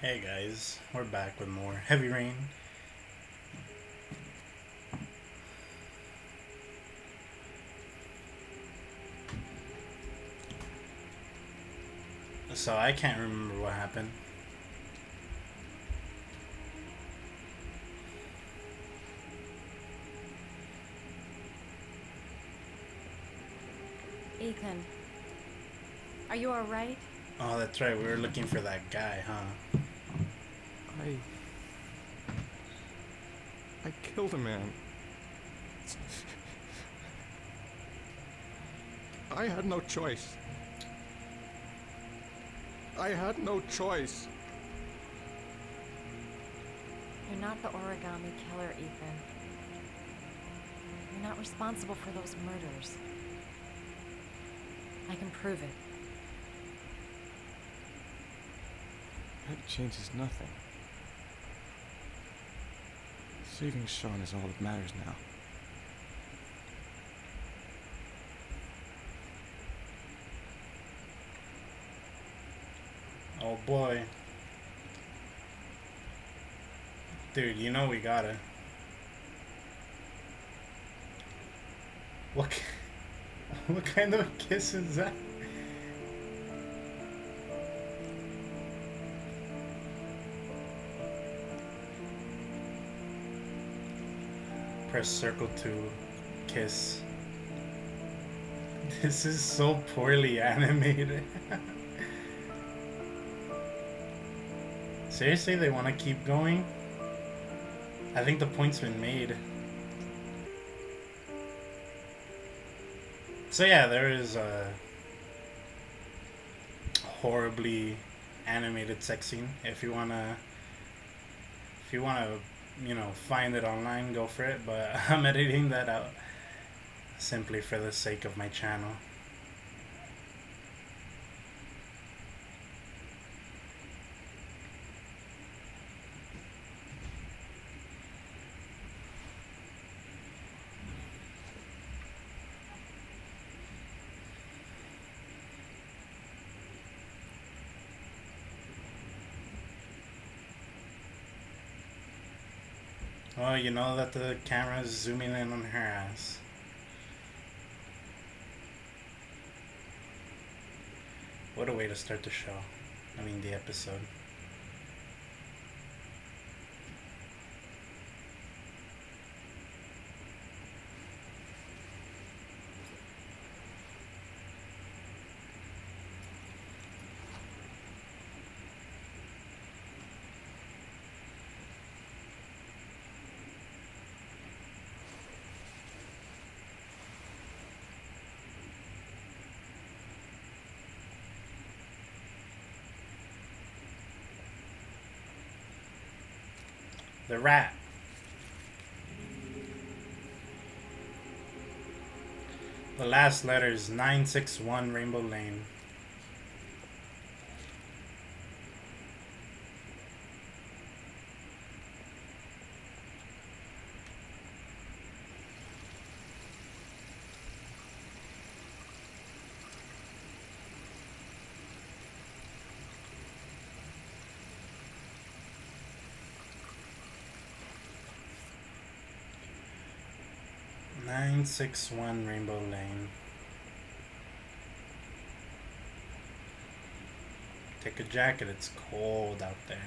Hey guys, we're back with more Heavy Rain. So I can't remember what happened. Ethan, are you alright? Oh, that's right, we were looking for that guy, huh? I... I killed a man. I had no choice. I had no choice. You're not the origami killer, Ethan. You're not responsible for those murders. I can prove it. That changes nothing. Saving Sean is all that matters now. Oh boy. Dude, you know we gotta. What, what kind of kiss is that? Press circle to kiss. This is so poorly animated. Seriously, they want to keep going? I think the point's been made. So yeah, there is a horribly animated sex scene. If you wanna, find it online, go for it. But I'm editing that out simply for the sake of my channel. Well, you know that the camera is zooming in on her ass. What a way to start the show. I mean, the episode. The rat. The last letter is 961 Rainbow Lane. Nine six one Rainbow Lane. Take a jacket, it's cold out there.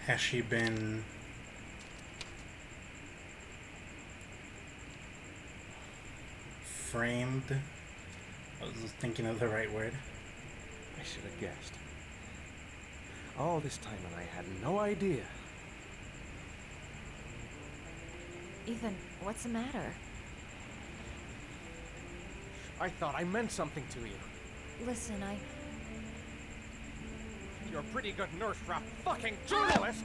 Has she been framed? I was thinking of the right word. I should have guessed. All this time and I had no idea. Ethan, what's the matter? I thought I meant something to you. Listen, You're a pretty good nurse for a fucking journalist!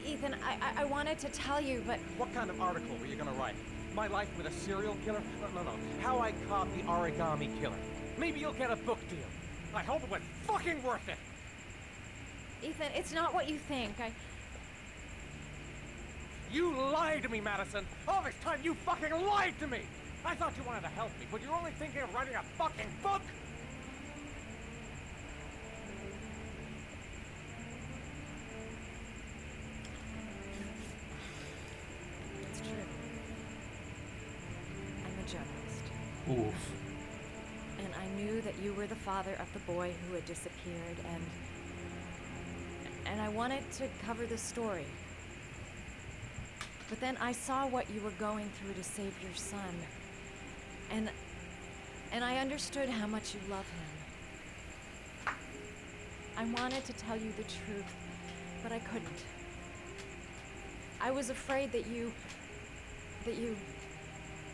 Ethan, I wanted to tell you, but... What kind of article were you gonna write? My life with a serial killer? No. How I caught the origami killer. Maybe you'll get a book deal. I hope it was fucking worth it! Ethan, it's not what you think. You lied to me, Madison! All this time you fucking lied to me! I thought you wanted to help me, but you're only thinking of writing a fucking book! It's true. I'm a journalist. Oof. And I knew that you were the father of the boy who had disappeared, and I wanted to cover the story. But then I saw what you were going through to save your son. And I understood how much you love him. I wanted to tell you the truth, but I couldn't. I was afraid that you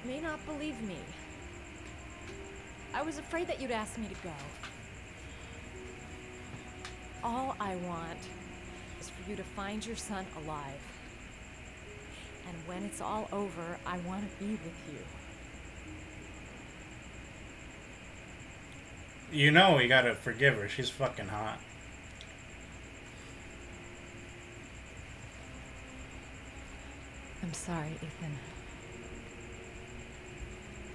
may not believe me. I was afraid that you'd ask me to go. All I want is for you to find your son alive. And when it's all over, I want to be with you. You know we gotta forgive her. She's fucking hot. I'm sorry, Ethan.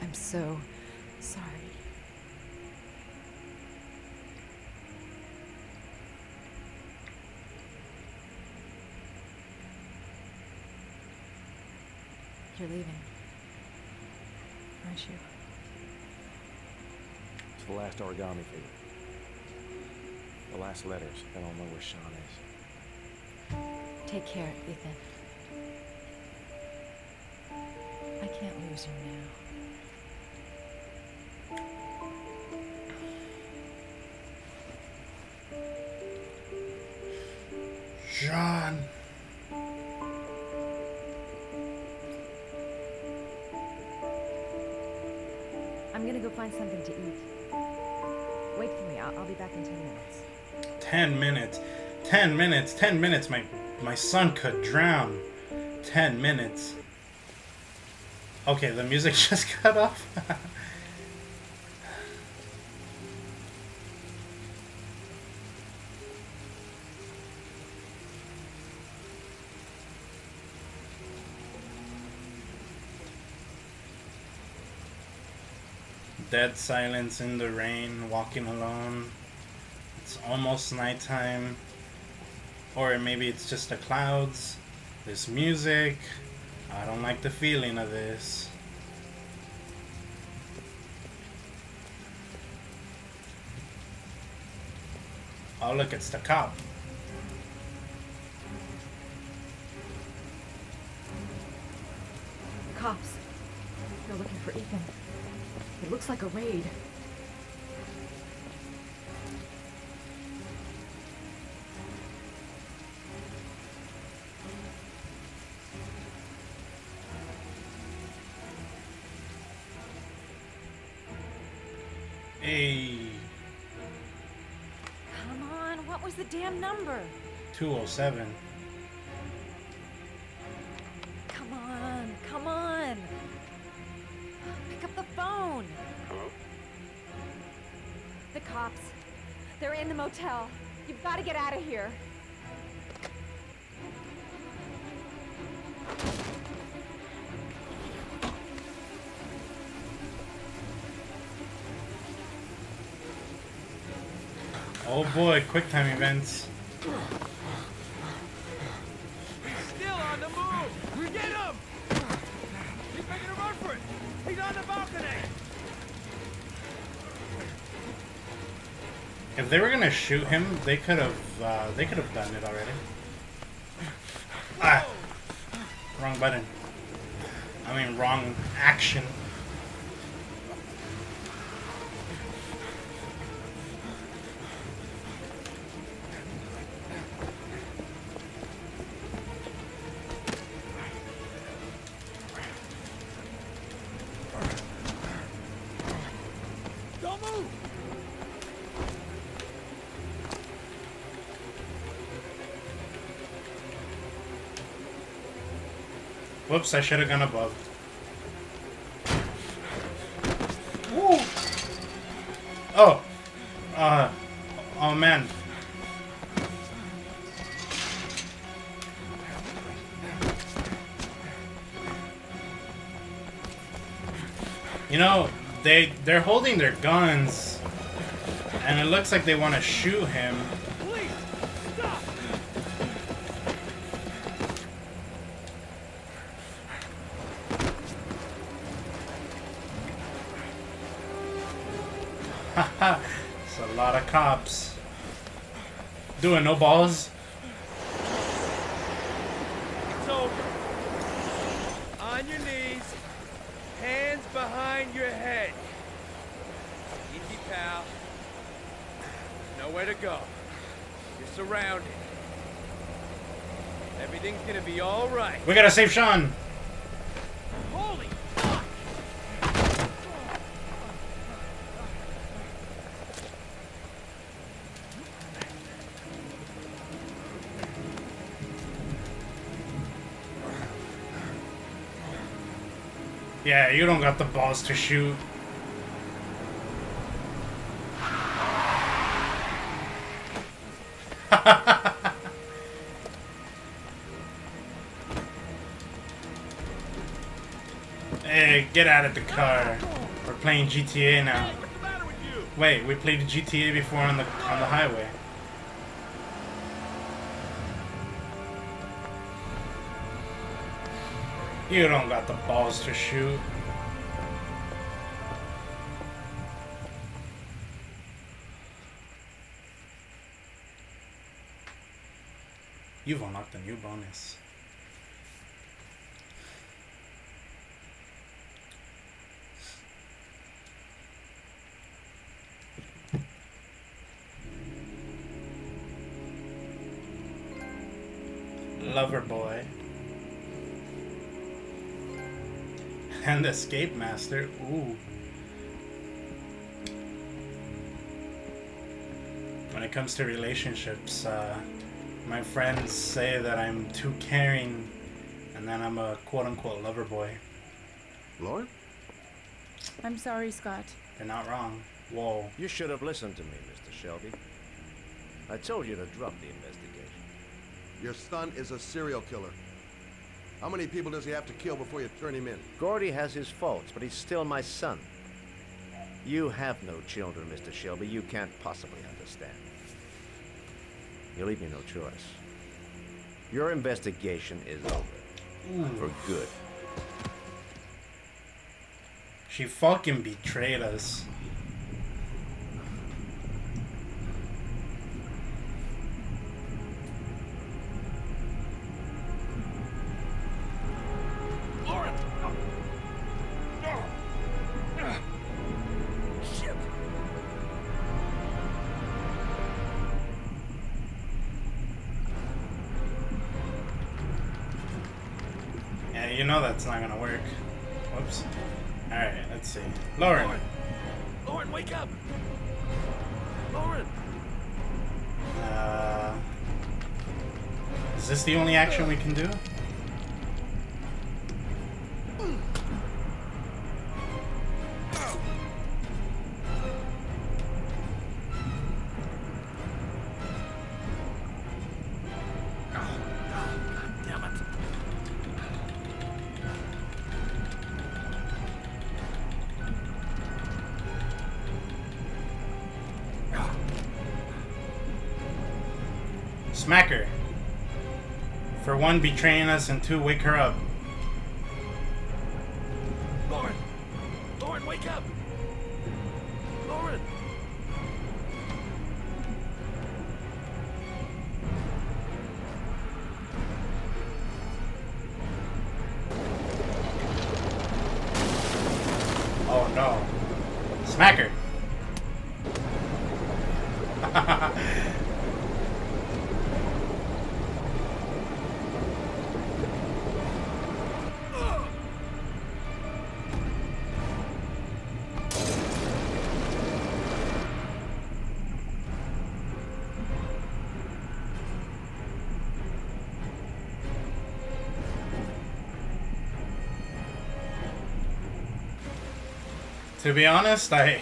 I'm so sorry. You're leaving, aren't you? It's the last origami figure. The last letters. I don't know where Sean is. Take care, Ethan. I can't lose you now. John. I'm gonna go find something to eat. Wait for me. I'll be back in 10 minutes. 10 minutes. 10 minutes. 10 minutes. My son could drown. 10 minutes. Okay, the music just cut off. Dead silence in the rain, walking alone. It's almost nighttime. Or maybe it's just the clouds. This music. I don't like the feeling of this. Oh look, it's the cop. Cops. They're looking for Ethan. It looks like a raid. Hey. Come on, what was the damn number? 207. Come on, come on. Pick up the phone. Hello? The cops. They're in the motel. You've got to get out of here. Oh boy, quick time events. He's still on the move! Get him! He's making a run for it! He's on the balcony! If they were gonna shoot him, they could have done it already. Ah, wrong button. I mean, wrong action. Whoops, I should have gone above. Woo! Oh! Oh man. You know, they're holding their guns, and it looks like they want to shoot him. Please, stop! Haha, it's a lot of cops. Doing no balls. It's over. On your knees. Hands behind your head. Easy, pal. Nowhere to go. You're surrounded. Everything's gonna be all right. We gotta save Sean. Holy fuck! Yeah, you don't got the balls to shoot. Hey, get out of the car. We're playing GTA now. What's the matter with you? Wait, we played GTA before on the highway. You don't got the balls to shoot. You've unlocked a new bonus. Lover boy. And Escape Master. Ooh. When it comes to relationships, my friends say that I'm too caring and that I'm a quote-unquote lover boy. Lauren? I'm sorry, Scott. They're not wrong. Whoa. You should have listened to me, Mr. Shelby. I told you to drop the investigation. Your son is a serial killer. How many people does he have to kill before you turn him in? Gordy has his faults, but he's still my son. You have no children, Mr. Shelby. You can't possibly understand. You leave me no choice. Your investigation is over. For good. She fucking betrayed us. Lauren! Shit! Yeah, you know that's not gonna work. Whoops. Alright, let's see. Lauren. Lauren, wake up! Lauren! Is this the only action we can do? Damn it. Smack her. For one, betraying us, and two, wake her up. Lauren! Lauren, wake up! Lauren! Oh no. Smack her. To be honest, I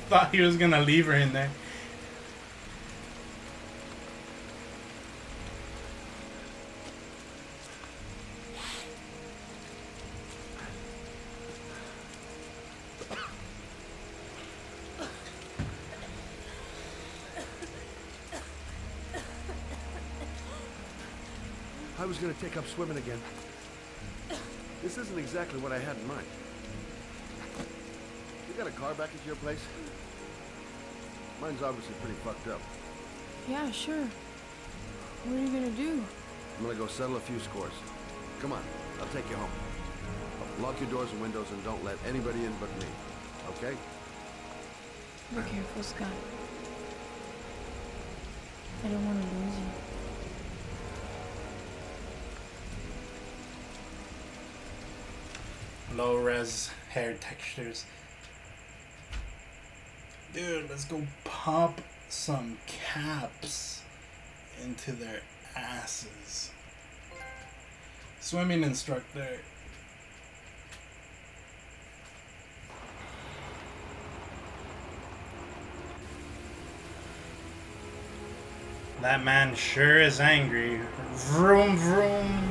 thought he was gonna leave her in there. I was gonna take up swimming again. This isn't exactly what I had in mind. You got a car back at your place? Mine's obviously pretty fucked up. Yeah, sure. What are you gonna do? I'm gonna go settle a few scores. Come on, I'll take you home. Lock your doors and windows and don't let anybody in but me. Okay? Be careful, Scott. I don't want to lose you. Low res hair textures. Dude, let's go pop some caps into their asses. Swimming instructor. That man sure is angry. Vroom vroom.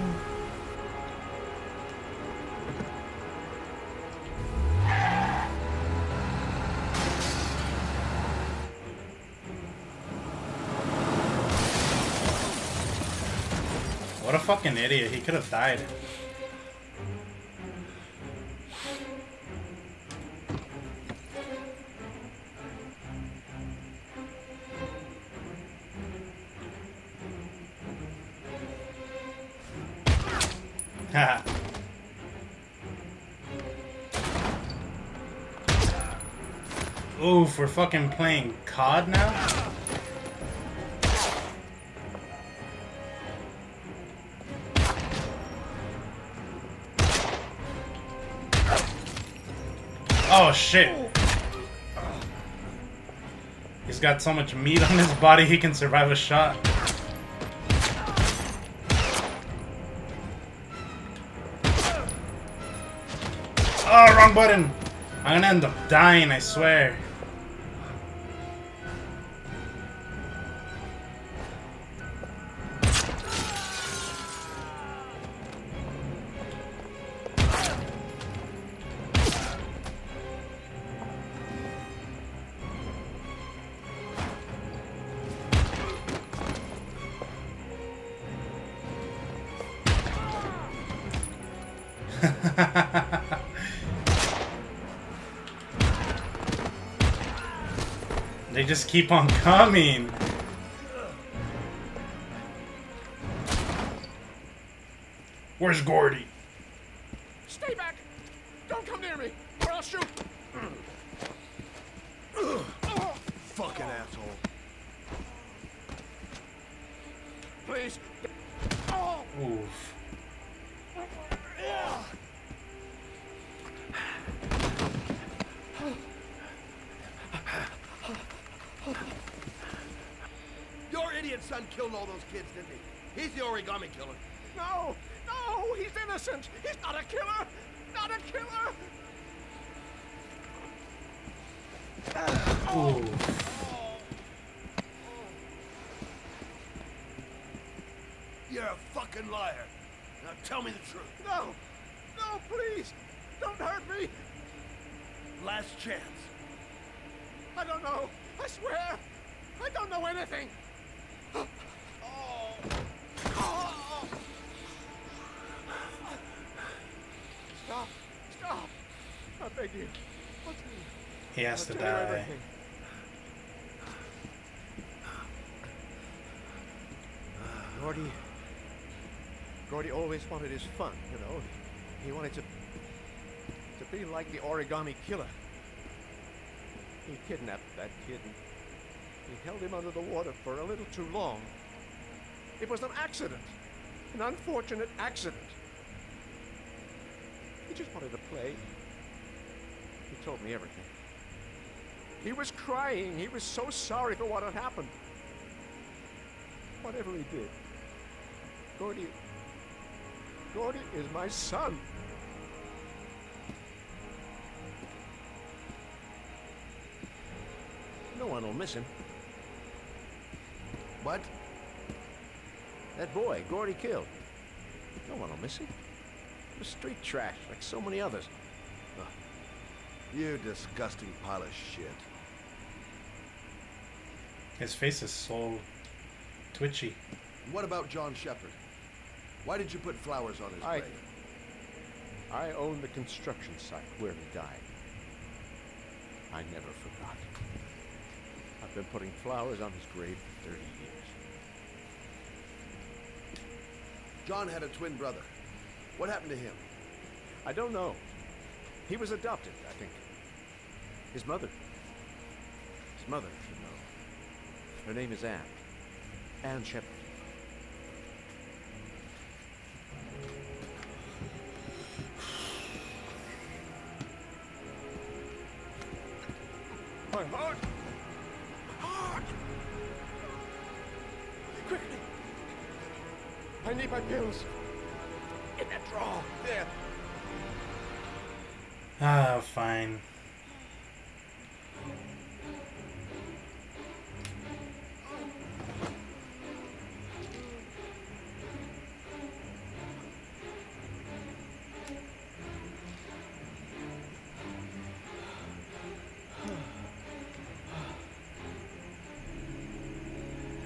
What a fucking idiot. He could have died. Haha. Oof, we're fucking playing COD now? Oh shit. He's got so much meat on his body he can survive a shot. Oh, wrong button. I'm gonna end up dying, I swear. They just keep on coming. Where's Gordy? Stay back! Don't come near me, or I'll shoot! Fucking asshole. Please. Oof. Your idiot son killed all those kids, didn't he? He's the origami killer. No! No! He's innocent! He's not a killer! Not a killer! Ooh. You're a fucking liar. Now tell me the truth. No! No, please! Don't hurt me! Last chance. I don't know! I swear! I don't know anything! Stop! Stop! I beg you. He has to I'll tell you die. everything. Gordy always wanted his fun, you know. He wanted to be like the origami killer. He kidnapped that kid and he held him under the water for a little too long. It was an accident. An unfortunate accident. He just wanted to play. He told me everything. He was crying. He was so sorry for what had happened. Whatever he did, Gordy is my son. No one will miss him. What? That boy, Gordy killed. No one will miss him. He was street trash, like so many others. You disgusting pile of shit. His face is so twitchy. What about John Shepard? Why did you put flowers on his grave? I own the construction site where he died. I never forgot. I've been putting flowers on his grave for 30 years. John had a twin brother. What happened to him? I don't know. He was adopted, I think. His mother should know. Her name is Anne. Anne Shepard. My heart! Heart! Quickly! I need my pills. In that drawer. There. Ah, fine.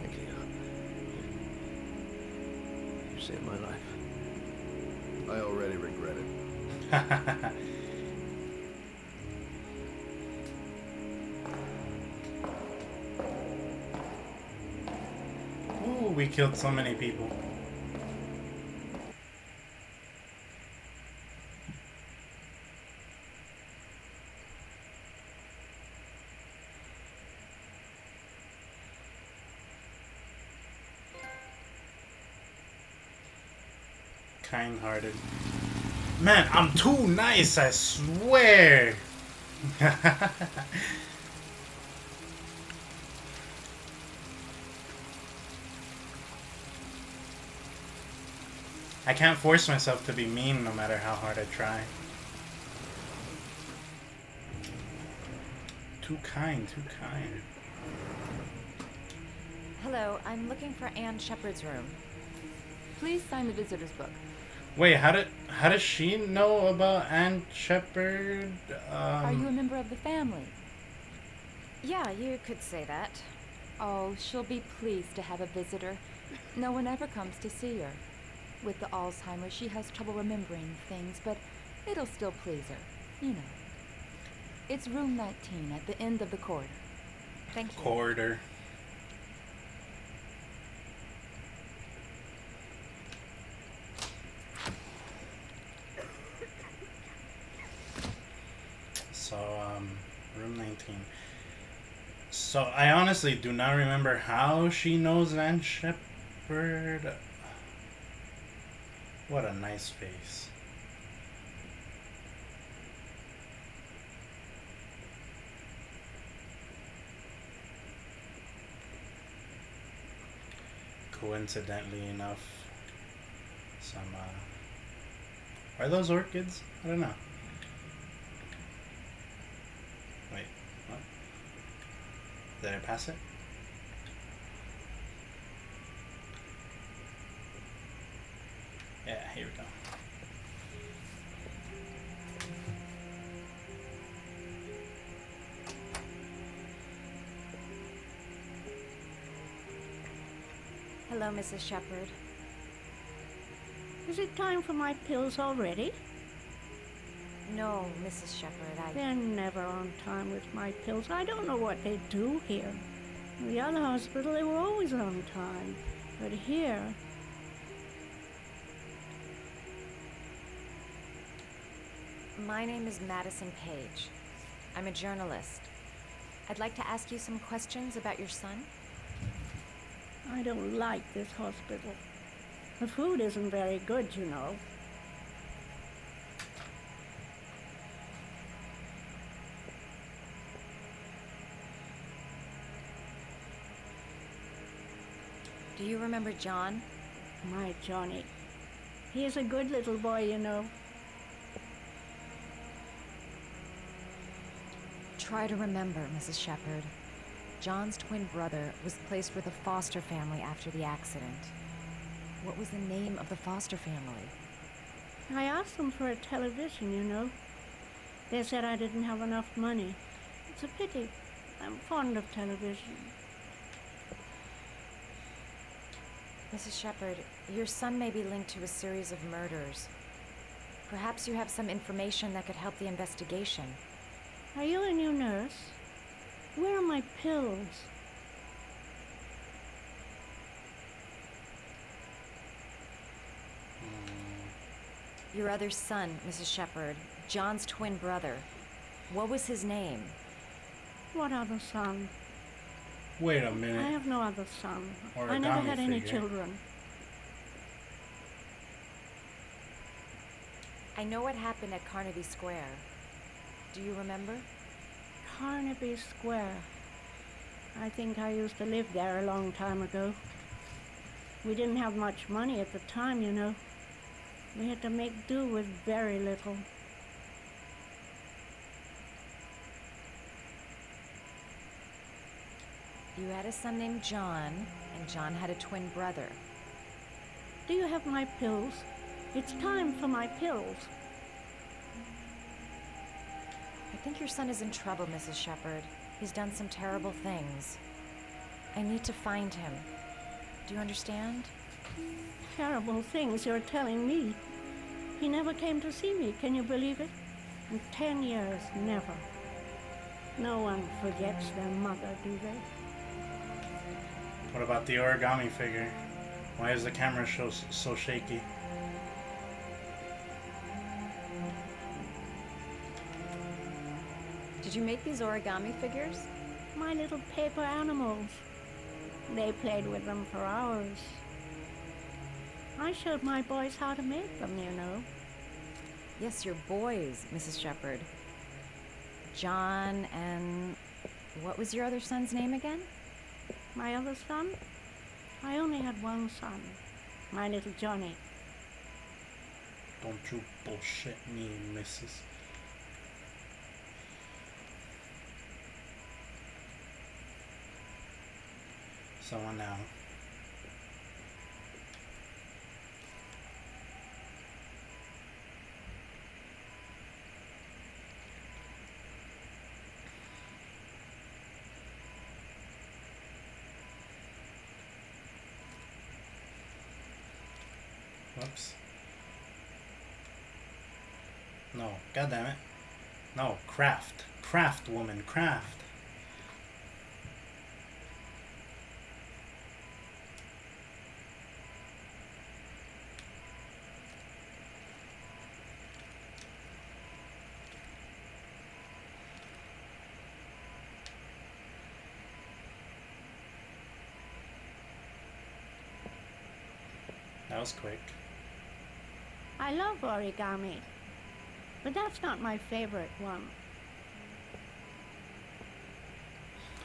Thank you. You saved my life. I already regret it. Ooh, we killed so many people. Kind-hearted. Man, I'm too nice, I swear. I can't force myself to be mean no matter how hard I try. Too kind, too kind. Hello, I'm looking for Anne Shepard's room. Please sign the visitor's book. Wait, how does she know about Anne Shepard? Are you a member of the family? Yeah, you could say that. Oh, she'll be pleased to have a visitor. No one ever comes to see her. With the Alzheimer's, she has trouble remembering things, but it'll still please her. You know. It's room 19 at the end of the corridor. Thank you. Corridor. So, room 19. So, I honestly do not remember how she knows Anne Shepard. What a nice face. Coincidentally enough, some, are those orchids? I don't know. Wait, what? Did I pass it? Yeah, here we go. Hello, Mrs. Shepard. Is it time for my pills already? No, Mrs. Shepard, They're never on time with my pills. I don't know what they do here. In the other hospital, they were always on time. But here... My name is Madison Page. I'm a journalist. I'd like to ask you some questions about your son. I don't like this hospital. The food isn't very good, you know. Do you remember John? My Johnny. He is a good little boy, you know. Try to remember, Mrs. Shepard. John's twin brother was placed with a foster family after the accident. What was the name of the foster family? I asked them for a television, you know. They said I didn't have enough money. It's a pity. I'm fond of television. Mrs. Shepherd, your son may be linked to a series of murders. Perhaps you have some information that could help the investigation. Are you a new nurse? Where are my pills? Your other son, Mrs. Shepherd, John's twin brother. What was his name? What other son? Wait a I minute. have no other son. Or I a never dummy had any figure. children. I know what happened at Carnaby Square. Do you remember? Carnaby Square. I think I used to live there a long time ago. We didn't have much money at the time, you know. We had to make do with very little. You had a son named John, and John had a twin brother. Do you have my pills? It's time for my pills. I think your son is in trouble, Mrs. Shepherd. He's done some terrible things. I need to find him. Do you understand? Terrible things you're telling me. He never came to see me, can you believe it? In 10 years, never. No one forgets their mother, do they? What about the origami figure? Why is the camera so shaky? Did you make these origami figures? My little paper animals. They played with them for hours. I showed my boys how to make them, you know. Yes, your boys, Mrs. Shepherd. John and... what was your other son's name again? My other son? I only had one son. My little Johnny. Don't you bullshit me, missus. So now. Whoops. No, god damn it. No, craft. Craft, woman, craft. That was quick. I love origami, but that's not my favorite one.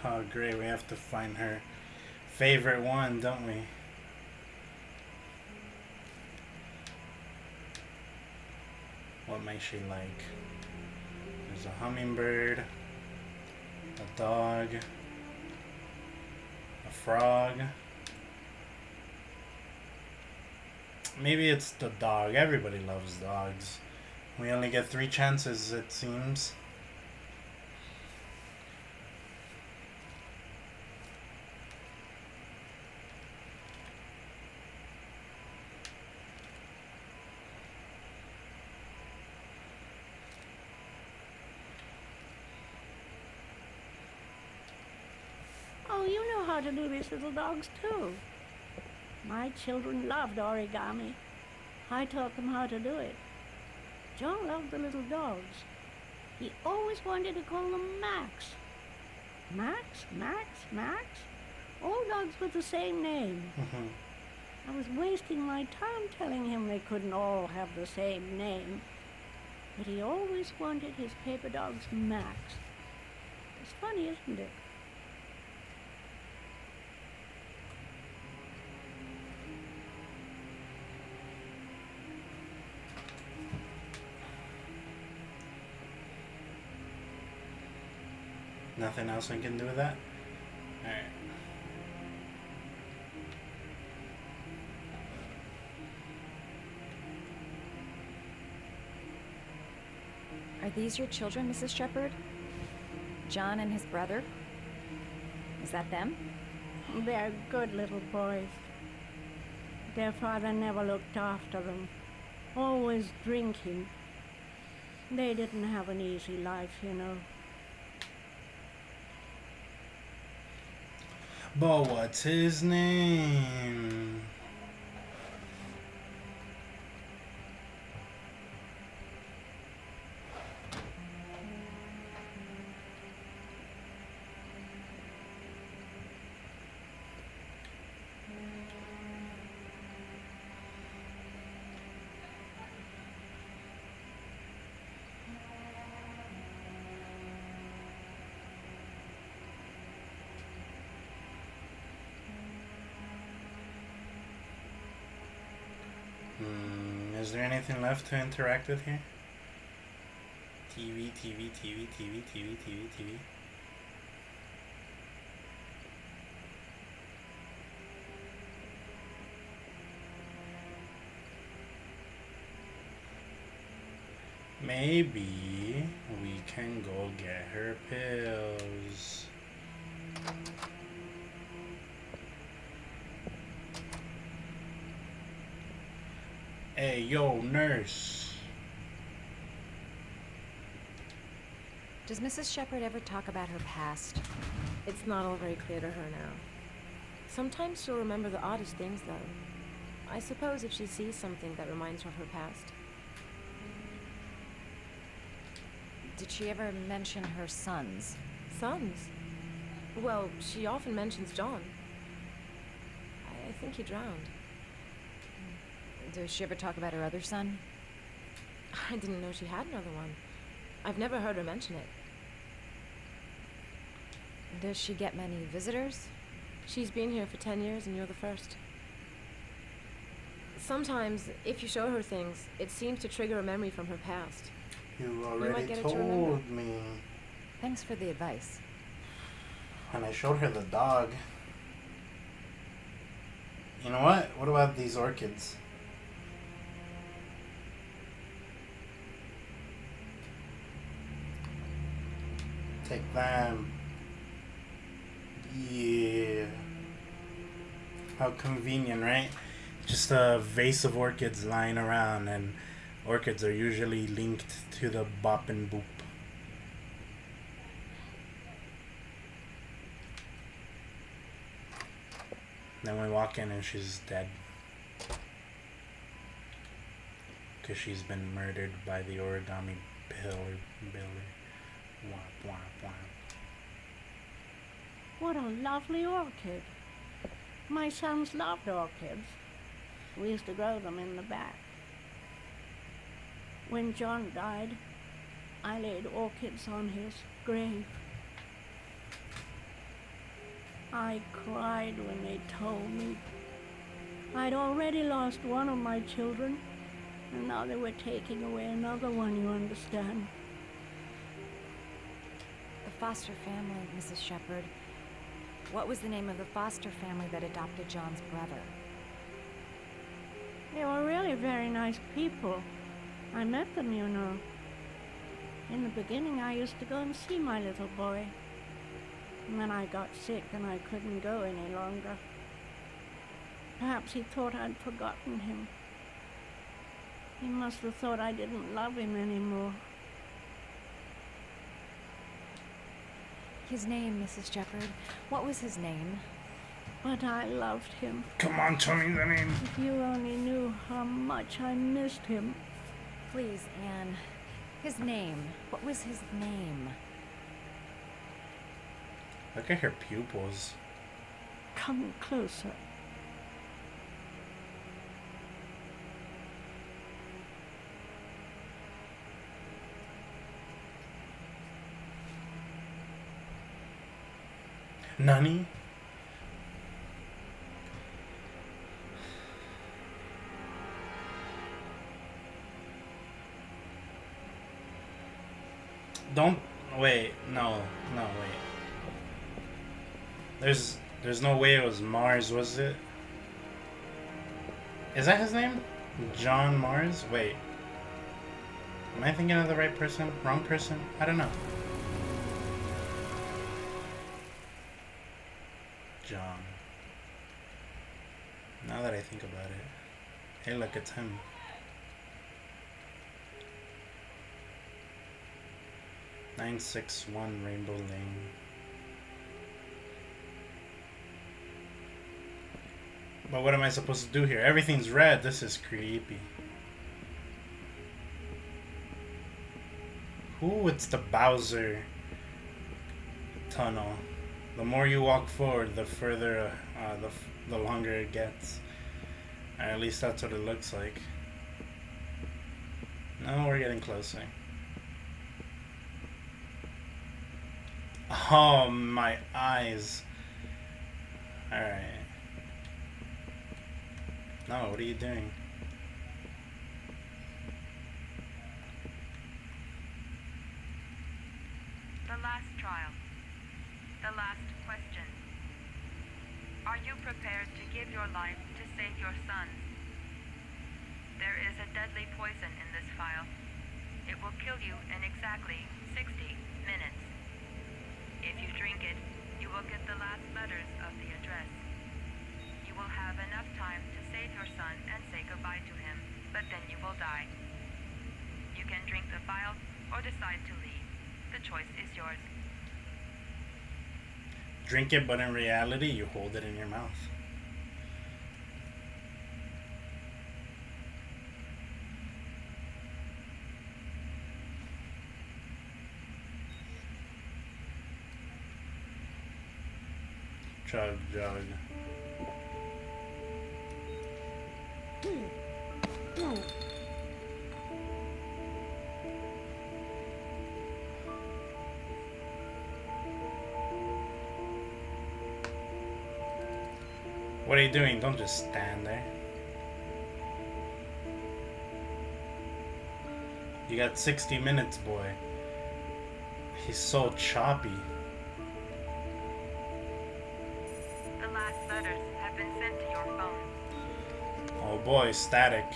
Oh, great. We have to find her favorite one, don't we? What might she like? There's a hummingbird, a dog, a frog. Maybe it's the dog. Everybody loves dogs. We only get 3 chances, it seems. Oh, you know how to do these little dogs too. My children loved origami. I taught them how to do it. John loved the little dogs. He always wanted to call them Max. Max, Max, Max? All dogs with the same name. I was wasting my time telling him they couldn't all have the same name. But he always wanted his paper dogs Max. It's funny, isn't it? Nothing else I can do with that? Alright. Are these your children, Mrs. Shepherd? John and his brother? Is that them? They're good little boys. Their father never looked after them, always drinking. They didn't have an easy life, you know. But what's his name? Is there anything left to interact with here? TV, TV, TV, TV, TV, TV, TV. Maybe we can go get her pills. Hey, yo, nurse. Does Mrs. Shepherd ever talk about her past? It's not all very clear to her now. Sometimes she'll remember the oddest things, though. I suppose if she sees something that reminds her of her past. Did she ever mention her sons? Sons? Well, she often mentions John. I think he drowned. Does she ever talk about her other son? I didn't know she had another one. I've never heard her mention it. Does she get many visitors? She's been here for 10 years and you're the first. Sometimes, if you show her things, it seems to trigger a memory from her past. You might already get it to remember. told me. Thanks for the advice. And I showed her the dog. You know what? What about these orchids? Take them. Yeah. How convenient, right? Just a vase of orchids lying around, and orchids are usually linked to the bop and boop. Then we walk in and she's dead. Because she's been murdered by the origami pillar. Womp, womp, womp. What a lovely orchid. My sons loved orchids. We used to grow them in the back. When John died, I laid orchids on his grave. I cried when they told me I'd already lost one of my children, and now they were taking away another one, you understand. The foster family, Mrs. Shepherd. What was the name of the foster family that adopted John's brother? They were really very nice people. I met them, you know. In the beginning, I used to go and see my little boy. And then I got sick and I couldn't go any longer. Perhaps he thought I'd forgotten him. He must have thought I didn't love him anymore. His name, Mrs. Shepherd. What was his name? But I loved him. Come on, tell me the name. If you only knew how much I missed him. Please, Anne. His name. What was his name? Look at her pupils. Come closer. Nani? Don't wait. No, wait. There's no way it was Mars, was it? Is that his name? John Mars? Wait. Am I thinking of the right person? Wrong person? I don't know. John. Now that I think about it. Hey, look, it's him. "961 Rainbow Lane." But what am I supposed to do here? Everything's red. This is creepy. Ooh, it's the Bowser tunnel. The more you walk forward, the further, the longer it gets. Or at least that's what it looks like. No, we're getting closer. Oh, my eyes. Alright. No, what are you doing? The last trial. The last question. Are you prepared to give your life to save your sons? There is a deadly poison in this vial. It will kill you in exactly 60 minutes. If you drink it, you will get the last letters of the address. You will have enough time to save your son and say goodbye to him, but then you will die. You can drink the vial or decide to leave. The choice is yours. Drink it, but in reality, you hold it in your mouth. Chug, jug. What are you doing? Don't just stand there. You got 60 minutes, boy. He's so choppy. The last letters have been sent to your phone. Oh boy, static.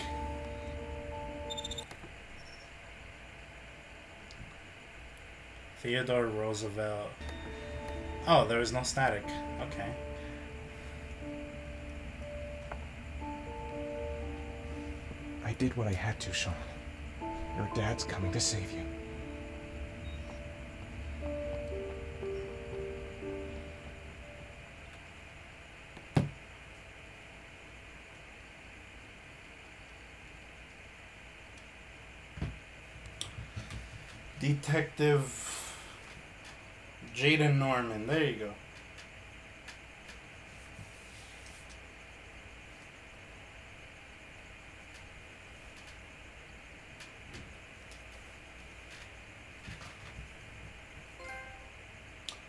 Theodore Roosevelt. Oh, there was no static. Okay. I did what I had to, Sean. Your dad's coming to save you. Detective Jaden Norman. There you go.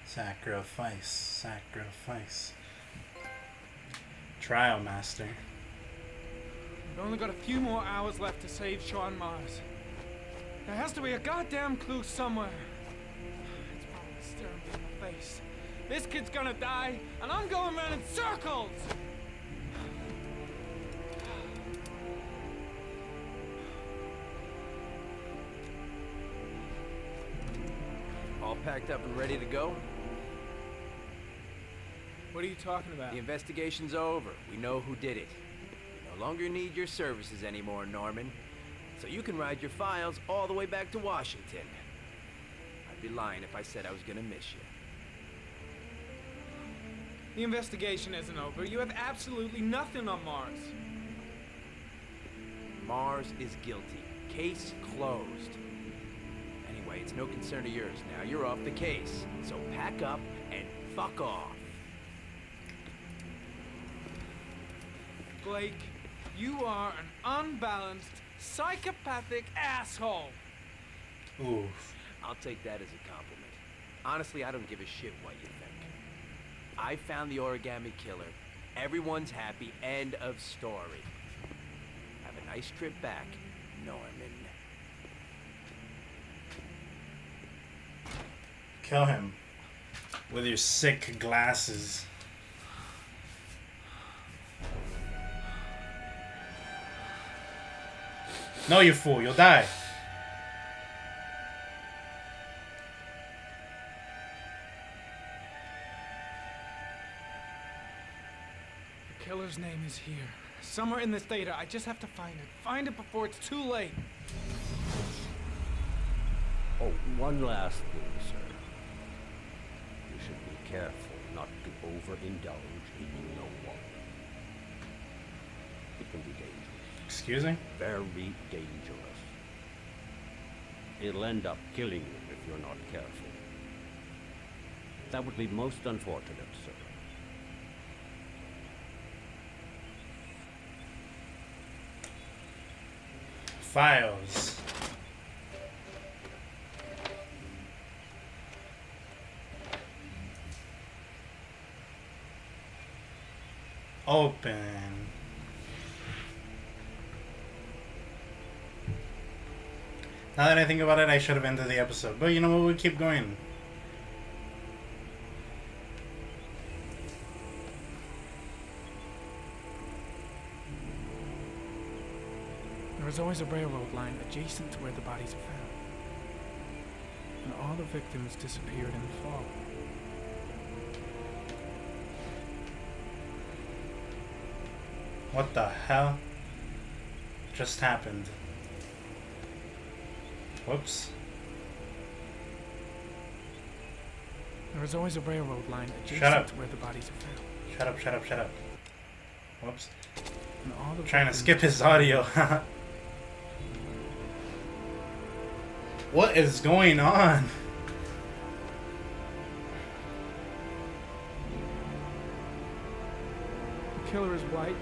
Sacrifice, sacrifice. Trial Master. We've only got a few more hours left to save Sean Mars. There has to be a goddamn clue somewhere. It's probably staring me in the face. This kid's gonna die, and I'm going around in circles! All packed up and ready to go? What are you talking about? The investigation's over. We know who did it. We no longer need your services anymore, Norman. So you can ride your files all the way back to Washington. I'd be lying if I said I was gonna miss you. The investigation isn't over. You have absolutely nothing on Mars. Mars is guilty. Case closed. Anyway, it's no concern of yours now. You're off the case. So pack up and fuck off. Blake, you are an unbalanced, psychopathic asshole. Oof. I'll take that as a compliment. Honestly, I don't give a shit what you think. I found the origami killer. Everyone's happy. End of story. Have a nice trip back, Norman. Kill him. With your sick glasses. No, you fool, you'll die. The killer's name is here. Somewhere in this data. I just have to find it. Find it before it's too late. Oh, one last thing, sir. You should be careful not to overindulge in you know what. It can be dangerous. Excuse me? Very dangerous. It'll end up killing you if you're not careful. That would be most unfortunate, sir. Files. Open. Now that I think about it, I should have ended the episode. But you know what? We'll keep going. There was always a railroad line adjacent to where the bodies are found. And all the victims disappeared in the fall. What the hell just happened? Whoops. There was always a railroad line Shut adjacent up. to where the bodies are found. Shut up, shut up, shut up. Whoops. And all the Trying to victims skip his audio. What is going on? The killer is white,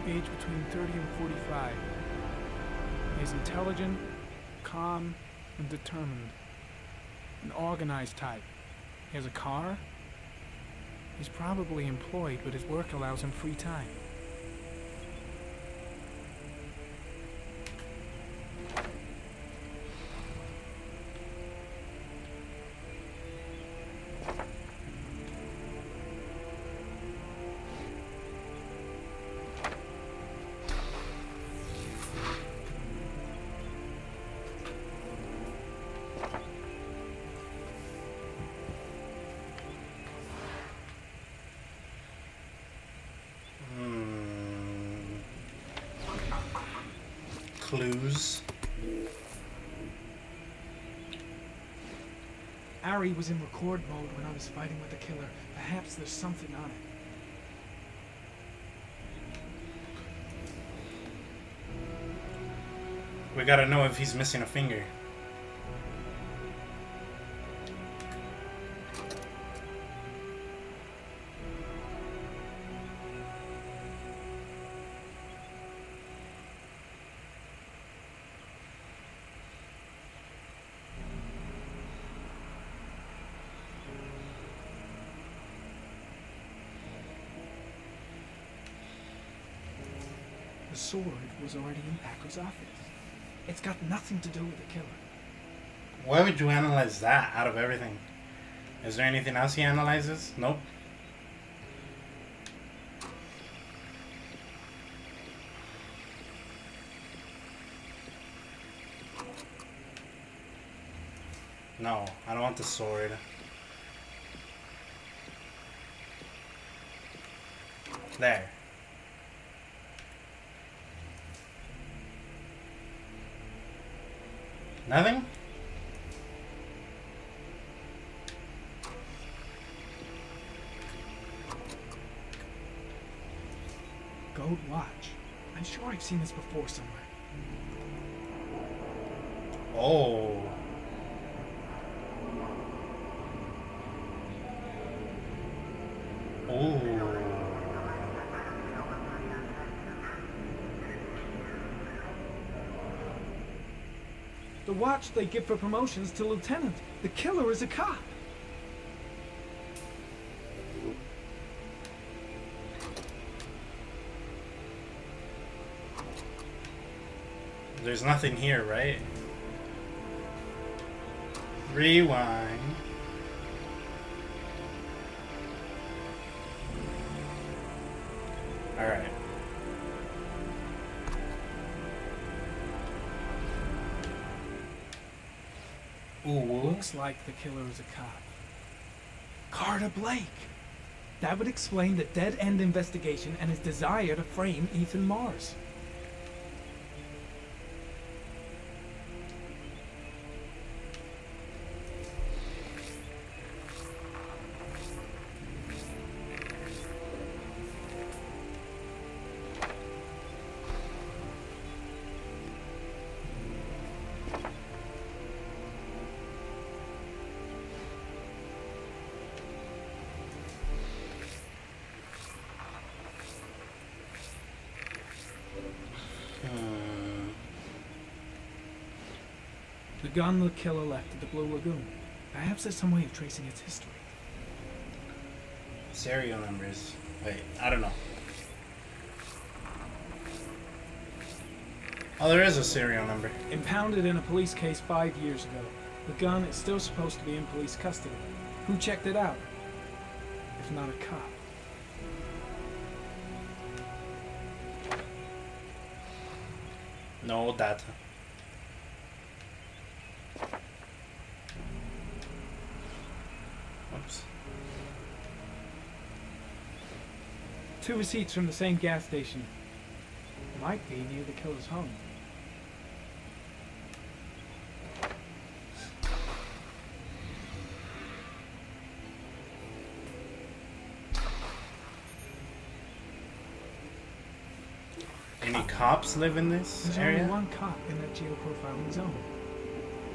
age between 30 and 45. He is intelligent, calm, and determined. An organized type. He has a car. He's probably employed, but his work allows him free time. Clues. Ari was in record mode when I was fighting with the killer. Perhaps there's something on it. We gotta know if he's missing a finger. The sword was already in Packer's office. It's got nothing to do with the killer. Why would you analyze that out of everything? Is there anything else he analyzes? Nope. No, I don't want the sword. There. Nothing? Gold watch. I'm sure I've seen this before somewhere. Oh. Oh. The watch they give for promotions to lieutenant. The killer is a cop. There's nothing here, right? Rewind. Alright. Ooh. Looks like the killer is a cop. Carter Blake! That would explain the dead-end investigation and his desire to frame Ethan Mars. The gun the killer left at the Blue Lagoon. Perhaps there's some way of tracing its history. Serial numbers. Wait, I don't know. Oh, there is a serial number. Impounded in a police case 5 years ago. The gun is still supposed to be in police custody. Who checked it out? If not a cop. No data. Oops. 2 receipts from the same gas station. Might be near the killer's home. Any cops live in this There's area? only one cop in that geoprofiling zone.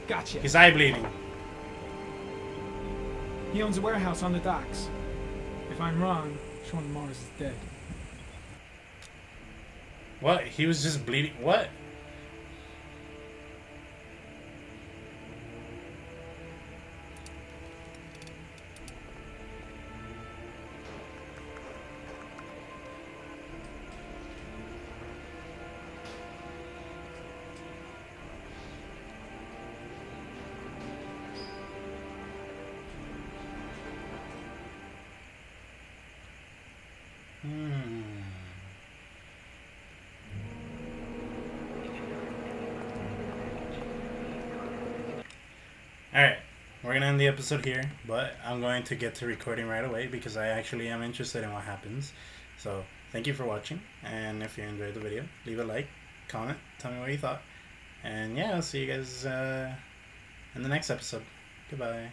Gotcha. His eye bleeding. He owns a warehouse on the docks. If I'm wrong, Sean Mars is dead. What? He was just bleeding? What? Alright, we're going to end the episode here, but I'm going to get to recording right away because I actually am interested in what happens. So, thank you for watching, and if you enjoyed the video, leave a like, comment, tell me what you thought, and yeah, I'll see you guys in the next episode. Goodbye.